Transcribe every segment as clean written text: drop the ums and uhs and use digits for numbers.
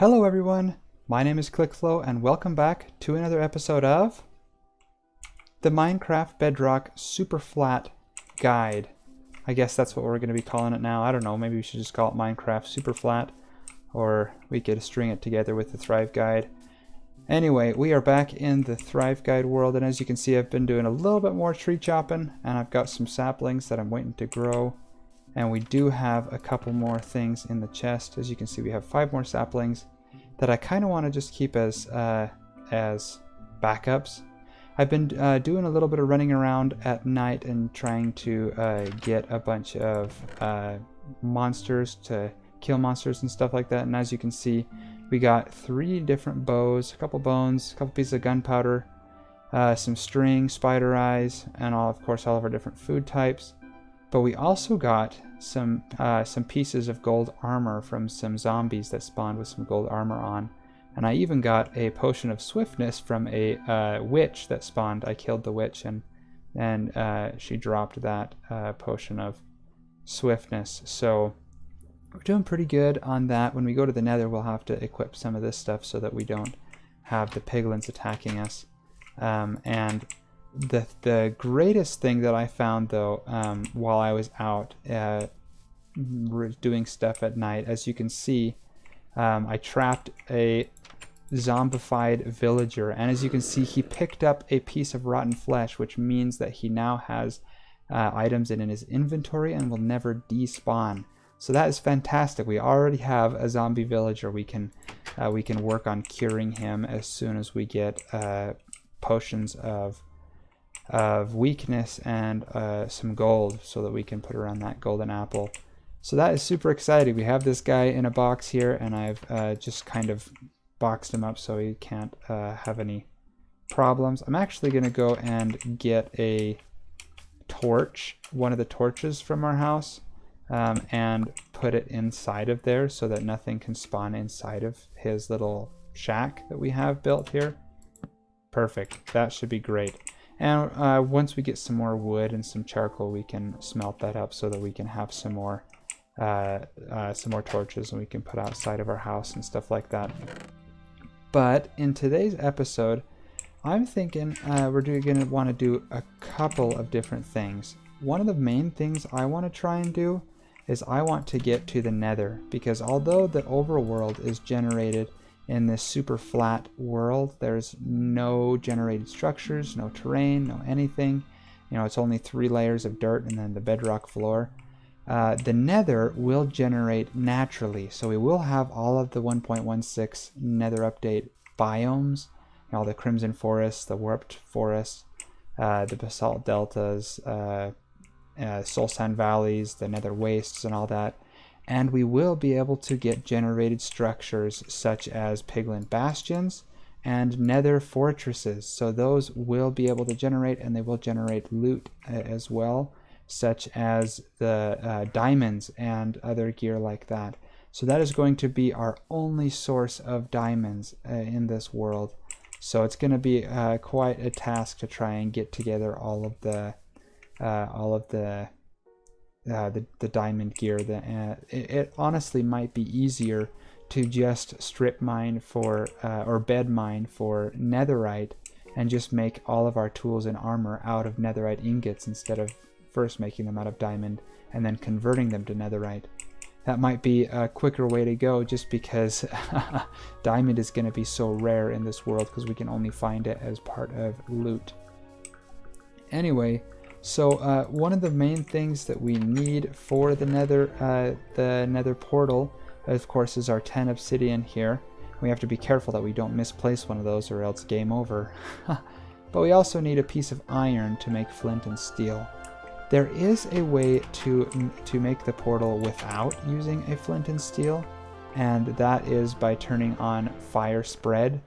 Hello everyone, my name is ClickFlow and welcome back to another episode of the Minecraft Bedrock Superflat Guide. I guess that's what we're going to be calling it now. I don't know, maybe we should just call it Minecraft Superflat, or we could string it together with the Thrive Guide. Anyway, we are back in the Thrive Guide world, and as you can see I've been doing a little bit more tree chopping, and I've got some saplings that I'm waiting to grow. And we do have a couple more things in the chest. As you can see, we have 5 more saplings that I kind of want to just keep as backups. I've been doing a little bit of running around at night and trying to get a bunch of monsters to kill monsters and stuff like that. And as you can see, we got 3 different bows, a couple bones, a couple pieces of gunpowder, some string, spider eyes, and of course all of our different food types. But we also got some pieces of gold armor from some zombies that spawned with some gold armor on. And I even got a potion of swiftness from a witch that spawned. I killed the witch and she dropped that potion of swiftness. So we're doing pretty good on that. When we go to the Nether, we'll have to equip some of this stuff so that we don't have the piglins attacking us. And the greatest thing that I found though, while I was out doing stuff at night, as you can see, I trapped a zombified villager, and as you can see, he picked up a piece of rotten flesh, which means that he now has items in his inventory and will never despawn. So that is fantastic. We already have a zombie villager. We can work on curing him as soon as we get potions of weakness and some gold, so that we can put around that golden apple. So that is super exciting. We have this guy in a box here, and I've just kind of boxed him up so he can't have any problems. I'm actually going to go and get a torch, one of the torches from our house, and put it inside of there so that nothing can spawn inside of his little shack that we have built here. Perfect. That should be great. And once we get some more wood and some charcoal, we can smelt that up so that we can have some more torches and we can put outside of our house and stuff like that. But in today's episode, I'm thinking we're going to want to do a couple of different things. One of the main things I want to try and do is I want to get to the Nether, because although the overworld is generated in this super flat world, there's no generated structures, no terrain, no anything. You know, it's only 3 layers of dirt and then the bedrock floor. The Nether will generate naturally, so we will have all of the 1.16 Nether update biomes, you know, the Crimson Forest, the Warped Forest, the Basalt Deltas, Soul Sand Valleys, the Nether Wastes and all that. And we will be able to get generated structures such as Piglin Bastions and Nether Fortresses. So those will be able to generate, and they will generate loot as well, such as the diamonds and other gear like that. So that is going to be our only source of diamonds in this world. So it's going to be quite a task to try and get together all of the diamond gear. It honestly might be easier to just strip mine for or bed mine for netherite and just make all of our tools and armor out of netherite ingots instead of first making them out of diamond and then converting them to netherite. That might be a quicker way to go, just because diamond is going to be so rare in this world because we can only find it as part of loot. Anyway, so one of the main things that we need for the Nether portal, of course, is our 10 obsidian here. We have to be careful that we don't misplace one of those or else game over. But we also need a piece of iron to make flint and steel. There is a way to make the portal without using a flint and steel, and that is by turning on fire spread.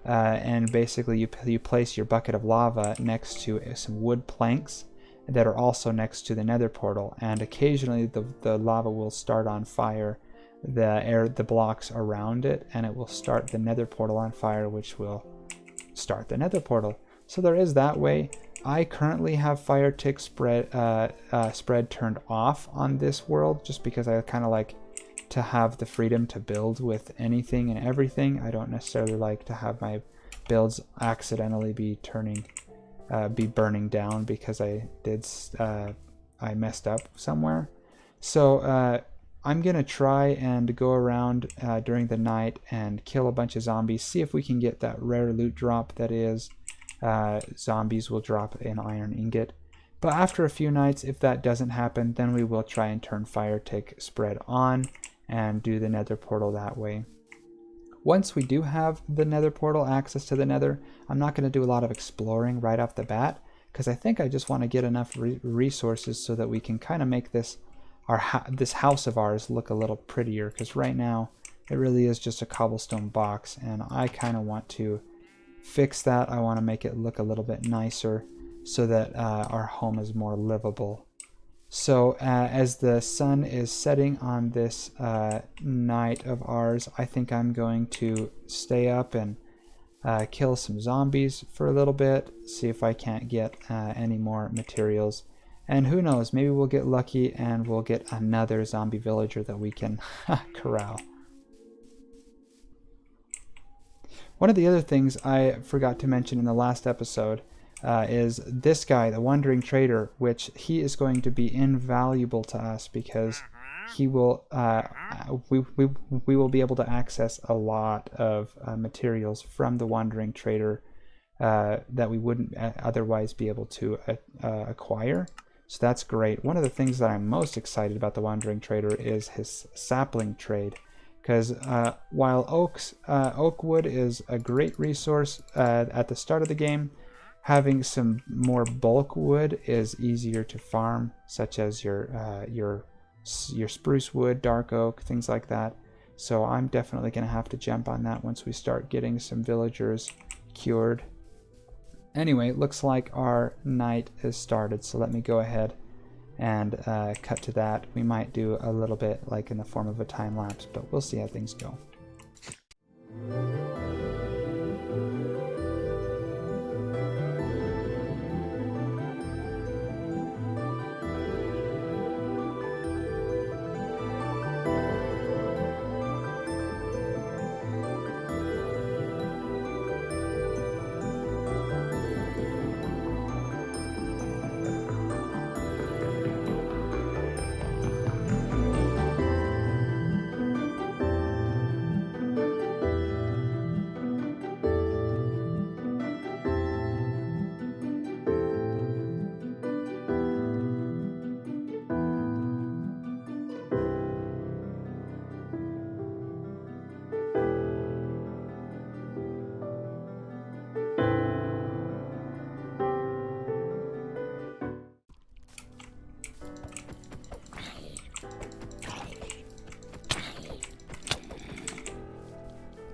And basically you place your bucket of lava next to some wood planks that are also next to the Nether portal, and occasionally the lava will start on fire the blocks around it, and it will start the Nether portal on fire, which will start the Nether portal. So there is that way. I currently have fire tick spread turned off on this world, just because I kind of like to have the freedom to build with anything and everything. I don't necessarily like to have my builds accidentally be burning down because I messed up somewhere. So I'm gonna try and go around during the night and kill a bunch of zombies, see if we can get that rare loot drop that is zombies will drop an iron ingot. But after a few nights, if that doesn't happen, then we will try and turn fire tick spread on and do the nether portal that way. Once we do have the nether portal, access to the nether, I'm not going to do a lot of exploring right off the bat, because I think I just want to get enough resources so that we can kind of make this this house of ours look a little prettier, because right now it really is just a cobblestone box, and I kind of want to fix that. I want to make it look a little bit nicer so that our home is more livable. So as the sun is setting on this night of ours, I think I'm going to stay up and kill some zombies for a little bit, see if I can't get any more materials. And who knows, maybe we'll get lucky and we'll get another zombie villager that we can corral. One of the other things I forgot to mention in the last episode is this guy, the Wandering Trader, which he is going to be invaluable to us because he will we will be able to access a lot of materials from the Wandering Trader that we wouldn't otherwise be able to acquire. So that's great. One of the things that I'm most excited about the Wandering Trader is his sapling trade, because while oak wood is a great resource at the start of the game, having some more bulk wood is easier to farm, such as your spruce wood, dark oak, things like that. So I'm definitely going to have to jump on that once we start getting some villagers cured. Anyway, it looks like our night has started, so let me go ahead and cut to that. We might do a little bit like in the form of a time lapse, but we'll see how things go.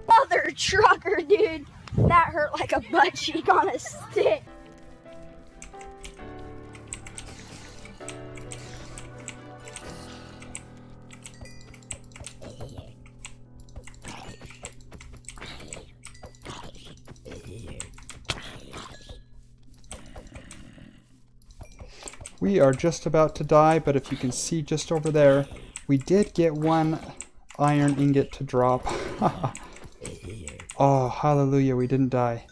Mother trucker, dude! That hurt like a butt cheek on a stick. We are just about to die, but if you can see just over there, we did get one iron ingot to drop. Oh, hallelujah, we didn't die.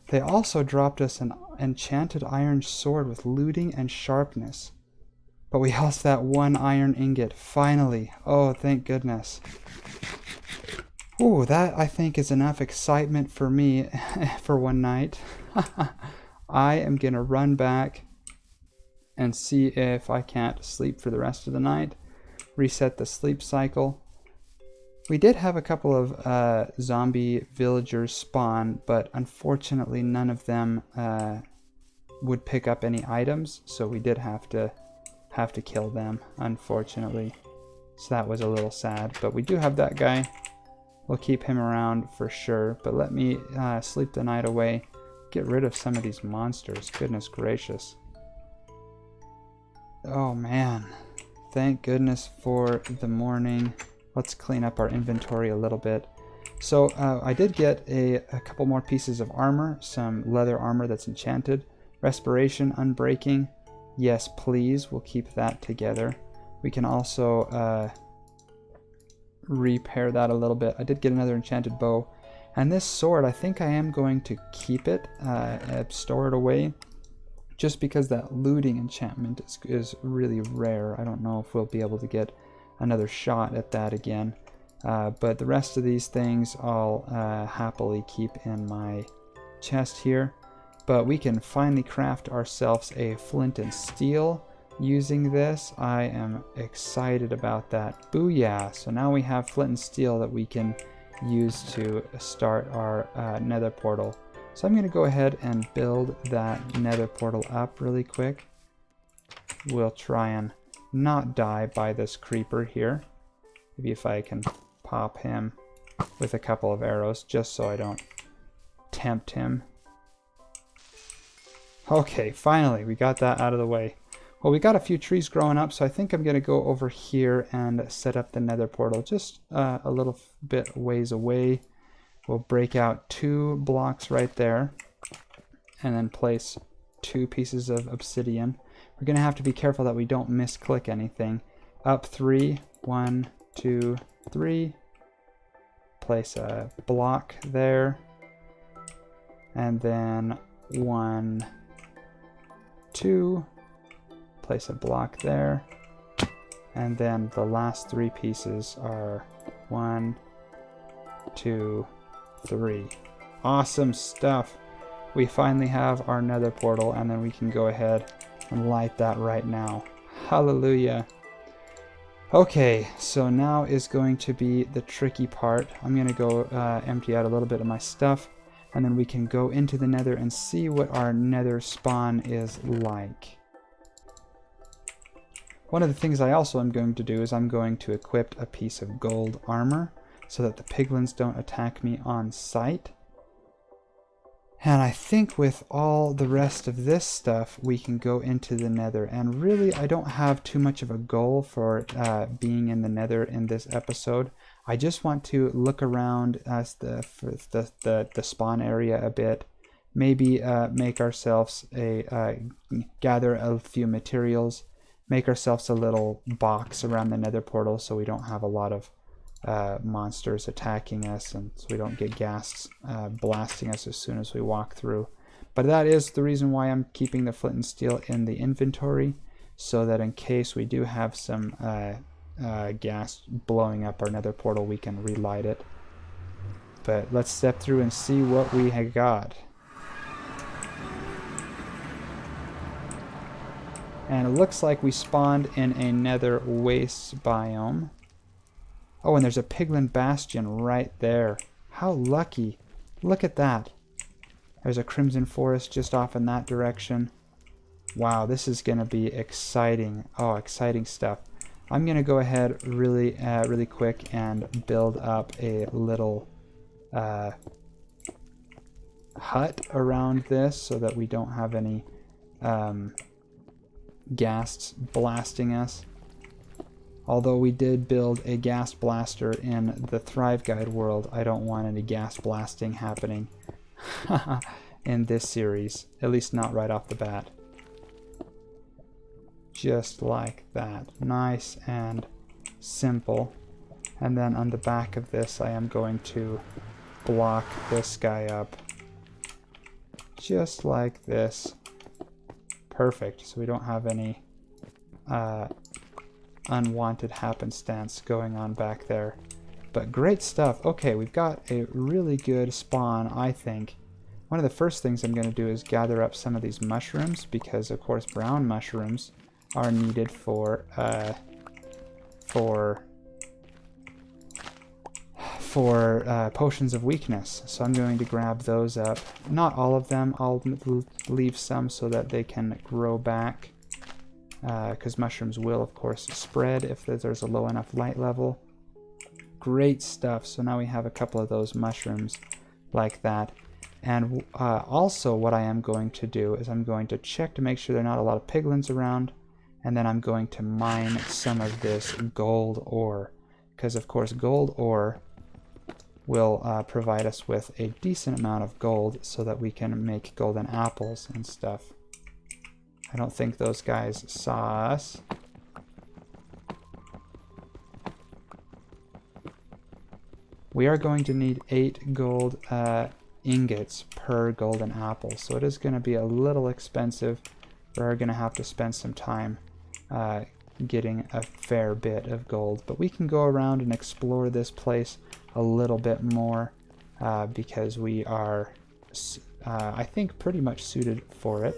They also dropped us an enchanted iron sword with looting and sharpness. But we lost that one iron ingot, finally. Oh, thank goodness. Ooh, that I think is enough excitement for me for one night. I am going to run back and see if I can't sleep for the rest of the night. Reset the sleep cycle. We did have a couple of zombie villagers spawn, but unfortunately none of them would pick up any items, so we did have to kill them, unfortunately. So that was a little sad, but we do have that guy. We'll keep him around for sure, but let me sleep the night away, get rid of some of these monsters. Goodness gracious. Oh man, thank goodness for the morning. Let's clean up our inventory a little bit. So I did get a couple more pieces of armor, some leather armor that's enchanted. Respiration, unbreaking. Yes, please, we'll keep that together. We can also repair that a little bit. I did get another enchanted bow. And this sword, I think I am going to keep it, store it away, just because that looting enchantment is really rare. I don't know if we'll be able to get another shot at that again. But the rest of these things I'll happily keep in my chest here. But we can finally craft ourselves a flint and steel using this. I am excited about that. Booyah! So now we have flint and steel that we can use to start our nether portal. So I'm going to go ahead and build that nether portal up really quick. We'll try and not die by this creeper here. Maybe if I can pop him with a couple of arrows just so I don't tempt him. Okay, finally we got that out of the way. Well, we got a few trees growing up, so I think I'm going to go over here and set up the nether portal just a little bit ways away. We'll break out 2 blocks right there and then place 2 pieces of obsidian. We're going to have to be careful that we don't misclick anything. Up 3, 1, 2, 3. Place a block there. And then 1, 2. Place a block there. And then the last 3 pieces are 1, 2, 3. Awesome stuff. We finally have our nether portal, and then we can go ahead and light that right now. Hallelujah. Okay, so now is going to be the tricky part. I'm going to go empty out a little bit of my stuff, and then we can go into the nether and see what our nether spawn is like. One of the things I also am going to do is I'm going to equip a piece of gold armor so that the piglins don't attack me on sight. And I think with all the rest of this stuff, we can go into the nether. And really, I don't have too much of a goal for being in the nether in this episode. I just want to look around the spawn area a bit. Maybe make ourselves gather a few materials. Make ourselves a little box around the nether portal so we don't have a lot of monsters attacking us, and so we don't get ghasts blasting us as soon as we walk through. But that is the reason why I'm keeping the flint and steel in the inventory, so that in case we do have some gas blowing up our nether portal, we can relight it. But let's step through and see what we have got. And it looks like we spawned in a nether waste biome. Oh, and there's a piglin bastion right there. How lucky. Look at that. There's a crimson forest just off in that direction. Wow, this is going to be exciting. Oh, exciting stuff. I'm going to go ahead really quick and build up a little hut around this so that we don't have any ghasts blasting us. Although we did build a ghast blaster in the Thrive Guide world, I don't want any ghast blasting happening in this series. At least not right off the bat. Just like that. Nice and simple. And then on the back of this, I am going to block this guy up. Just like this. Perfect. So we don't have any unwanted happenstance going on back there. But great stuff. Okay, we've got a really good spawn, I think. One of the first things I'm going to do is gather up some of these mushrooms, because of course brown mushrooms are needed for potions of weakness. So I'm going to grab those up. Not all of them. I'll leave some so that they can grow back, because mushrooms will of course spread if there's a low enough light level. Great stuff. So now we have a couple of those mushrooms like that. And also what I am going to do is I'm going to check to make sure there are not a lot of piglins around, and then I'm going to mine some of this gold ore, because of course gold ore will provide us with a decent amount of gold so that we can make golden apples and stuff. I don't think those guys saw us. we are going to need 8 gold ingots per golden apple. So it is going to be a little expensive. We're going to have to spend some time getting a fair bit of gold. But we can go around and explore this place a little bit more because we are, I think, pretty much suited for it.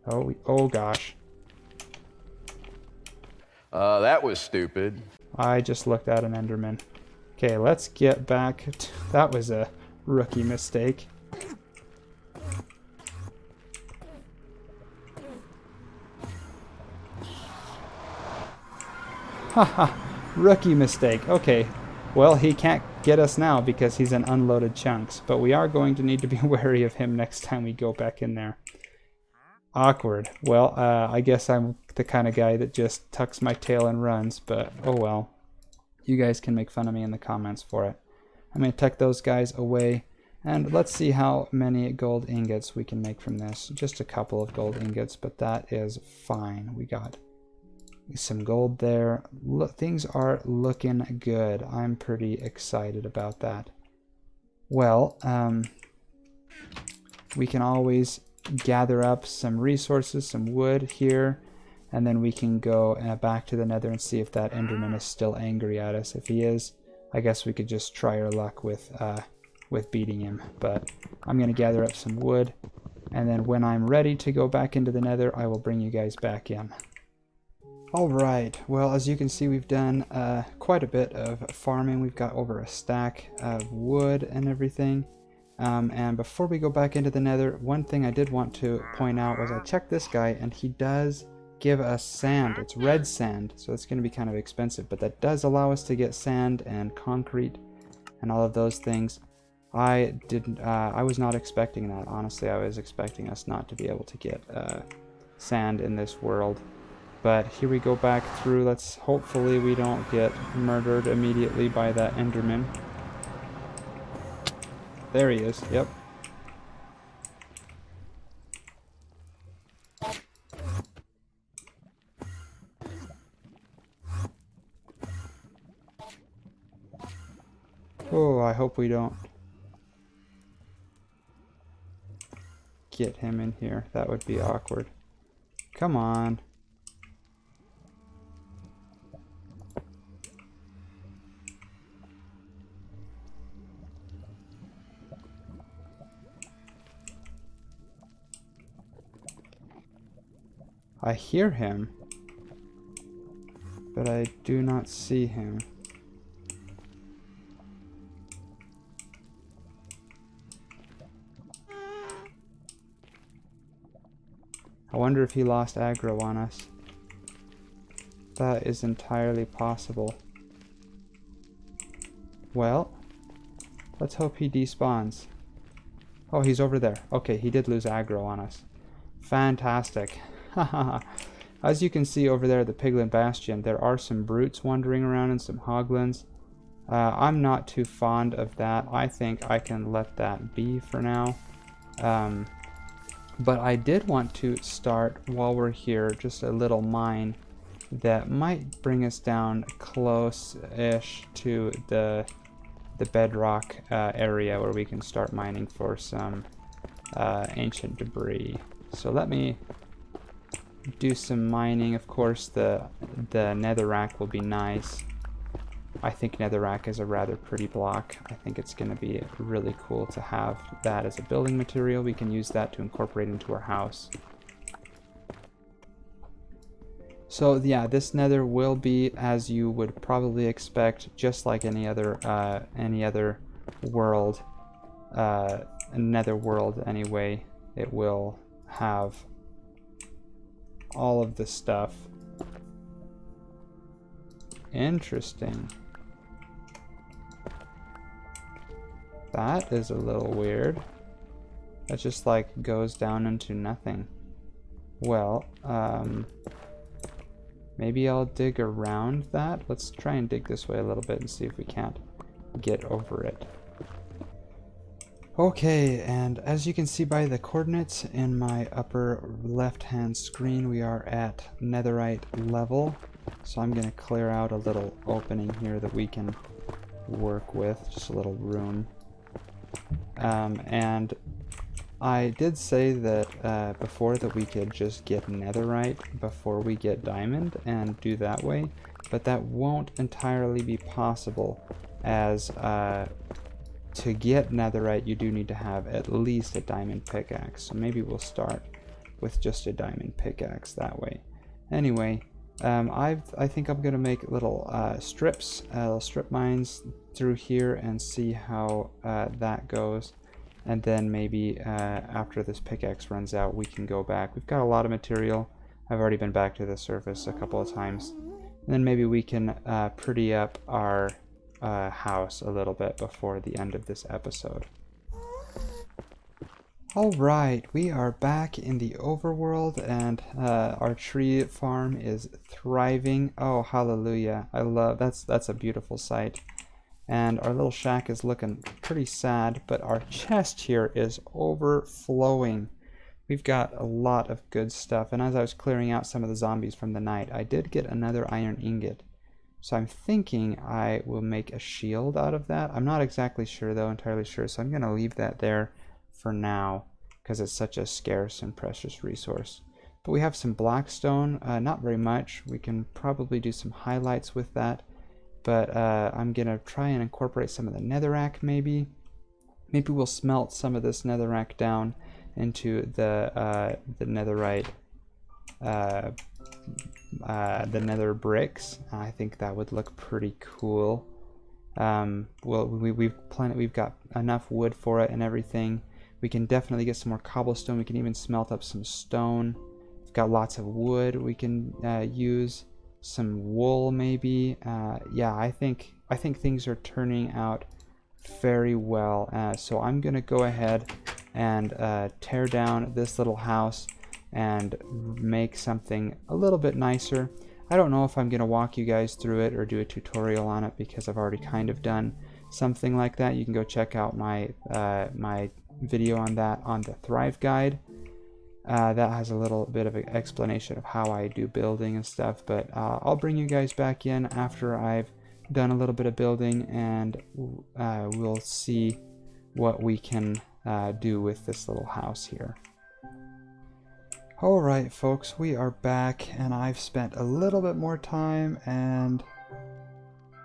Oh gosh. That was stupid. I just looked at an Enderman. Okay, let's get back. That was a rookie mistake. Haha, rookie mistake. Okay, well, he can't get us now because he's in unloaded chunks, but we are going to need to be wary of him next time we go back in there. Awkward. Well, I guess I'm the kind of guy that just tucks my tail and runs, but oh well. You guys can make fun of me in the comments for it. I'm going to tuck those guys away, and let's see how many gold ingots we can make from this. Just a couple of gold ingots, but that is fine. We got some gold there. Look, things are looking good. I'm pretty excited about that. Well, we can always gather up some resources, some wood here, and then we can go back to the Nether and see if that Enderman is still angry at us. If he is, I guess we could just try our luck with beating him. But I'm going to gather up some wood, and then when I'm ready to go back into the Nether, I will bring you guys back in. Alright, well, as you can see, we've done quite a bit of farming. We've got over a stack of wood and everything. And before we go back into the Nether, one thing I did want to point out was I checked this guy, and he does give us sand. It's red sand, so it's going to be kind of expensive, but that does allow us to get sand and concrete and all of those things. I was not expecting that. Honestly, I was expecting us not to be able to get sand in this world. But here we go back through. Let's hopefully we don't get murdered immediately by that Enderman. There he is, yep. Oh, I hope we don't get him in here. That would be awkward. Come on. I hear him, but I do not see him. I wonder if he lost aggro on us. That is entirely possible. Well, let's hope he despawns. Oh, he's over there. Okay, he did lose aggro on us. Fantastic. As you can see over there at the Piglin Bastion, there are some brutes wandering around and some hoglins. I'm not too fond of that. I think I can let that be for now. But I did want to start, while we're here, just a little mine that might bring us down close-ish to the bedrock area where we can start mining for some ancient debris. So let me do some mining. Of course, the netherrack will be nice. I think netherrack is a rather pretty block. I think it's going to be really cool to have that as a building material. We can use that to incorporate into our house. So yeah, this nether will be, as you would probably expect, just like any other world, nether world anyway. It will have all of the stuff. Interesting. That is a little weird. That just like goes down into nothing. Well, maybe I'll dig around that. Let's try and dig this way a little bit and see if we can't get over it. Okay, and as you can see by the coordinates in my upper left-hand screen, we are at netherite level. So I'm going to clear out a little opening here that we can work with, just a little room. And I did say that before that we could just get netherite before we get diamond and do that way, but that won't entirely be possible, as to get netherite you do need to have at least a diamond pickaxe. So maybe we'll start with just a diamond pickaxe that way. Anyway, I think I'm gonna make little strips, little strip mines through here and see how that goes. And then maybe after this pickaxe runs out, we can go back. We've got a lot of material. I've already been back to the surface a couple of times. And then maybe we can pretty up our house a little bit before the end of this episode. Alright, we are back in the overworld, and our tree farm is thriving. Oh, hallelujah. I love, that's a beautiful sight. And our little shack is looking pretty sad, but our chest here is overflowing. We've got a lot of good stuff, and as I was clearing out some of the zombies from the night, I did get another iron ingot. So I'm thinking I will make a shield out of that. I'm not exactly sure though, entirely sure, so I'm going to leave that there for now because it's such a scarce and precious resource. But we have some blackstone, not very much. We can probably do some highlights with that. But I'm going to try and incorporate some of the netherrack maybe. Maybe we'll smelt some of this netherrack down into the netherite, the nether bricks. I think that would look pretty cool. Well, we've got enough wood for it and everything. We can definitely get some more cobblestone. We can even smelt up some stone. We've got lots of wood we can use. Some wool maybe. Yeah, I think things are turning out very well. So I'm gonna go ahead and tear down this little house and make something a little bit nicer. I don't know if I'm gonna walk you guys through it or do a tutorial on it because I've already kind of done something like that. You can go check out my my video on that on the Thrive guide. That has a little bit of an explanation of how I do building and stuff, but I'll bring you guys back in after I've done a little bit of building, and we'll see what we can do with this little house here. Alright folks, we are back, and I've spent a little bit more time, and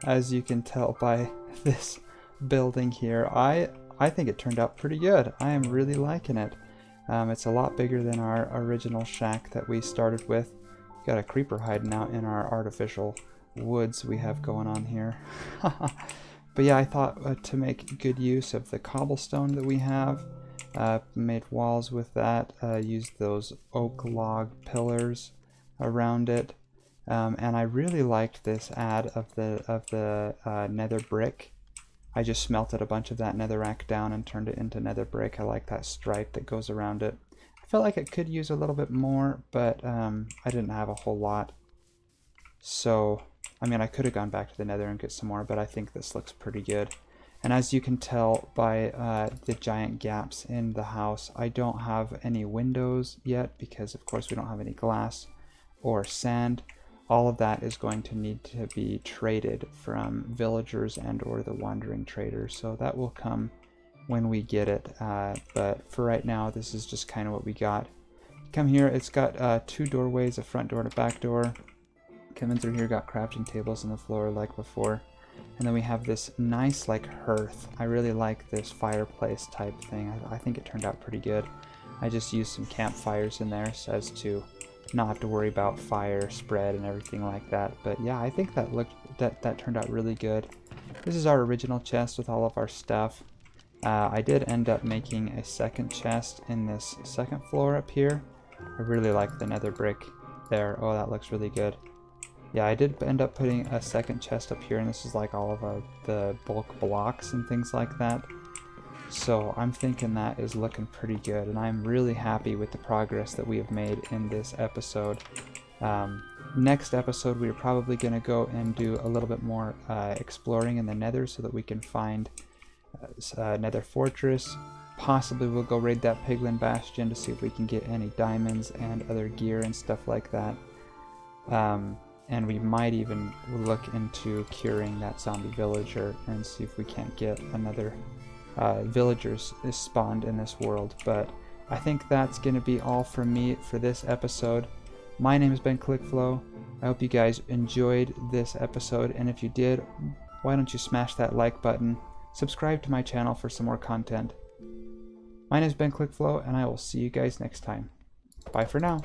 as you can tell by this building here, I think it turned out pretty good. I am really liking it. It's a lot bigger than our original shack that we started with. Got a creeper hiding out in our artificial woods we have going on here. But yeah, I thought to make good use of the cobblestone that we have, made walls with that, used those oak log pillars around it, and I really liked this add of the nether brick. I just smelted a bunch of that netherrack down and turned it into nether brick. I like that stripe that goes around it. I felt like it could use a little bit more, but I didn't have a whole lot. So, I mean, I could have gone back to the nether and get some more, but I think this looks pretty good. And as you can tell by the giant gaps in the house, I don't have any windows yet because, of course, we don't have any glass or sand. All of that is going to need to be traded from villagers and or the wandering traders, so that will come when we get it, but for right now this is just kind of what we got. Come here, it's got two doorways, a front door and a back door. Coming through here, got crafting tables on the floor like before, and then we have this nice like hearth. I really like this fireplace type thing. I think it turned out pretty good. I just used some campfires in there so as to not have to worry about fire spread and everything like that. But yeah, I think that turned out really good. This is our original chest with all of our stuff. I did end up making a second chest in this second floor up here. I really like the nether brick there. Oh, that looks really good. Yeah, I did end up putting a second chest up here, and this is like all of the bulk blocks and things like that. So I'm thinking that is looking pretty good, and I'm really happy with the progress that we have made in this episode. Next episode, we're probably going to go and do a little bit more exploring in the nether so that we can find nether fortress. Possibly we'll go raid that piglin bastion to see if we can get any diamonds and other gear and stuff like that. and we might even look into curing that zombie villager and see if we can't get another villagers spawned in this world. But I think that's going to be all from me for this episode. My name has been ClickFlow. I hope you guys enjoyed this episode, and if you did, why don't you smash that like button, subscribe to my channel for some more content. My name has been ClickFlow, and I will see you guys next time. Bye for now.